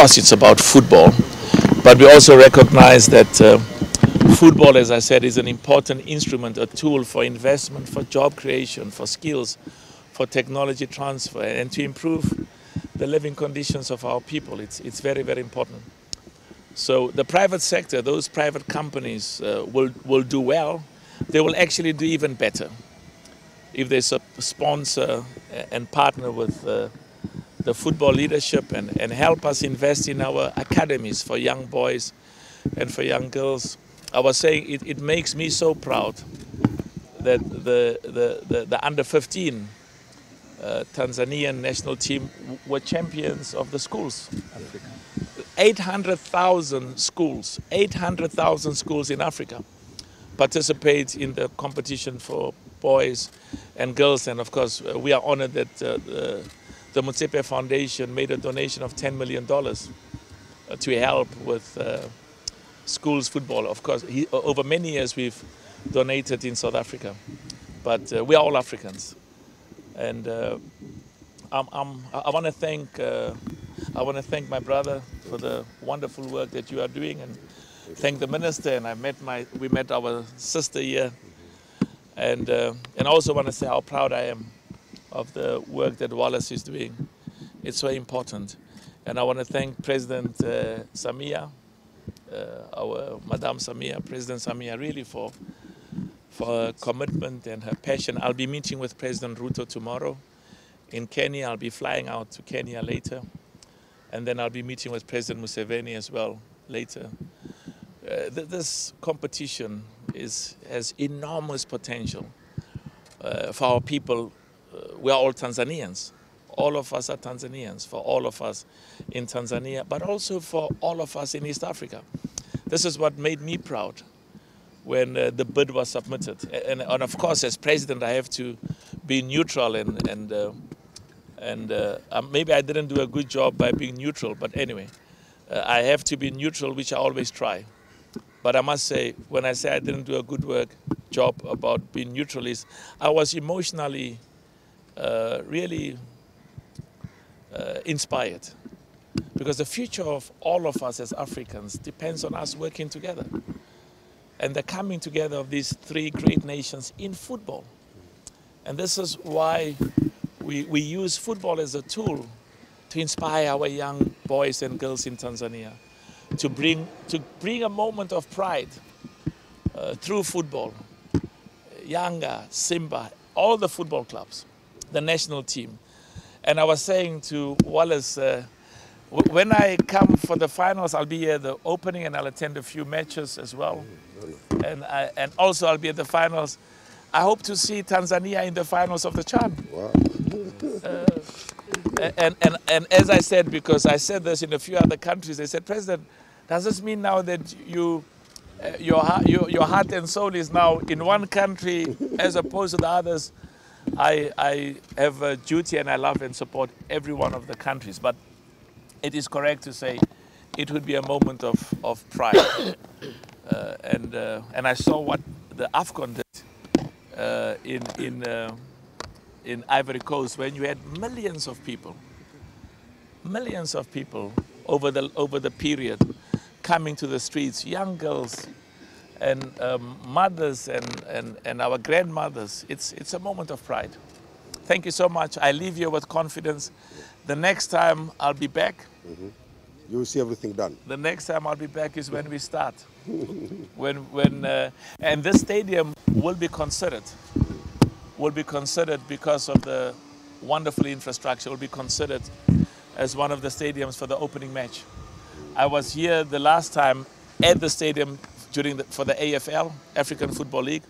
course, it's about football, but we also recognize that football, as I said, is an important instrument, a tool for investment, for job creation, for skills, for technology transfer, and to improve the living conditions of our people. It's very, very important. So the private sector, those private companies will do well. They will actually do even better if they sponsor and partner with the football leadership and help us invest in our academies for young boys and for young girls. I was saying it makes me so proud that the under-15 Tanzanian national team were champions of the schools. 800,000 schools, 800,000 schools in Africa participate in the competition for boys and girls. And of course, we are honored that the Motsepe Foundation made a donation of $10 million to help with schools football. Of course, over many years we've donated in South Africa, but we are all Africans. And I want to thank my brother for the wonderful work that you are doing, and thank the minister. And we met our sister here, and I also want to say how proud I am of the work that Wallace is doing. It's very important, and I want to thank President Samia, our Madame Samia, President Samia, really for her commitment and her passion. I'll be meeting with President Ruto tomorrow in Kenya. I'll be flying out to Kenya later. And then I'll be meeting with President Museveni as well later. This competition has enormous potential for our people. We are all Tanzanians. All of us are Tanzanians, for all of us in Tanzania, but also for all of us in East Africa. This is what made me proud when the bid was submitted. And of course, as president, I have to be neutral and maybe I didn't do a good job by being neutral, but anyway, I have to be neutral, which I always try. But I must say, when I say I didn't do a good job about being neutral, I was emotionally really inspired, because the future of all of us as Africans depends on us working together. And the coming together of these three great nations in football. And this is why we use football as a tool to inspire our young boys and girls in Tanzania, to bring a moment of pride through football. Yanga, Simba, all the football clubs, the national team. And I was saying to Wallace, when I come for the finals, I'll be here at the opening and I'll attend a few matches as well. And also I'll be at the finals. I hope to see Tanzania in the finals of the CHAN. Wow. And as I said, because I said this in a few other countries, they said, President, does this mean now that your heart and soul is now in one country as opposed to the others? I have a duty, and I love and support every one of the countries. But it is correct to say it would be a moment of pride. And I saw what the AFCON did in Ivory Coast, when you had millions of people over the period coming to the streets, young girls and mothers and our grandmothers. It's a moment of pride. Thank you so much. I leave you with confidence. The next time I'll be back, you will see everything done. The next time I'll be back is when we start. And this stadium will be considered because of the wonderful infrastructure. Will be considered as one of the stadiums for the opening match. I was here the last time at the stadium for the AFL, African Football League,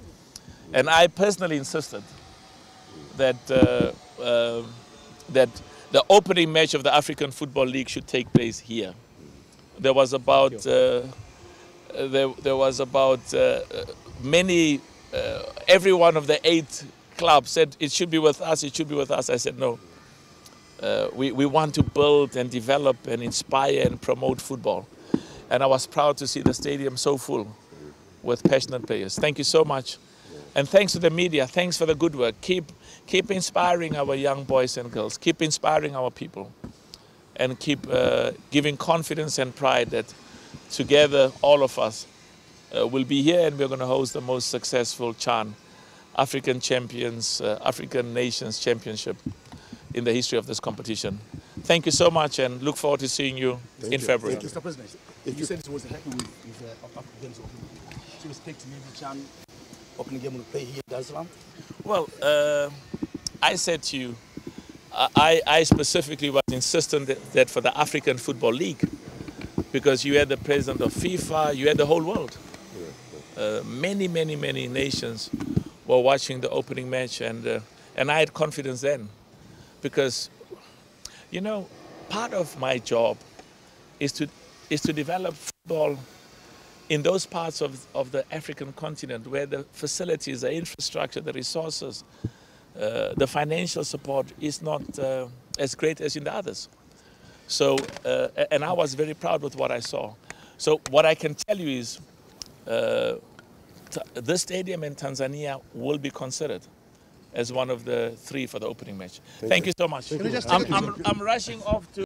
and I personally insisted that that the opening match of the African Football League should take place here. There was about every one of the 8 clubs said it should be with us. It should be with us. I said no. We want to build and develop and inspire and promote football. And I was proud to see the stadium so full with passionate players. Thank you so much. And thanks to the media. Thanks for the good work. Keep inspiring our young boys and girls. Keep inspiring our people. and keep giving confidence and pride that together, all of us will be here, and we're going to host the most successful CHAN, African Champions, African Nations Championship in the history of this competition. Thank you so much, and look forward to seeing you in February. Mr. President, you said it was happy with African Games opening. So you expect maybe CHAN opening game will play here in Dar es Salaam? Well, I said to you, I specifically was insistent that for the African Football League, because you had the president of FIFA, you had the whole world. Many nations were watching the opening match, and I had confidence then, because, you know, part of my job is to develop football in those parts of the African continent where the facilities, the infrastructure, the resources, the financial support is not as great as in the others. So, and I was very proud with what I saw. So what I can tell you is this stadium in Tanzania will be considered as one of the 3 for the opening match. Thank you so much. I'm rushing off to...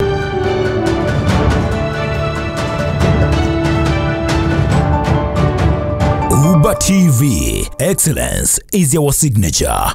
Uba TV, excellence is our signature.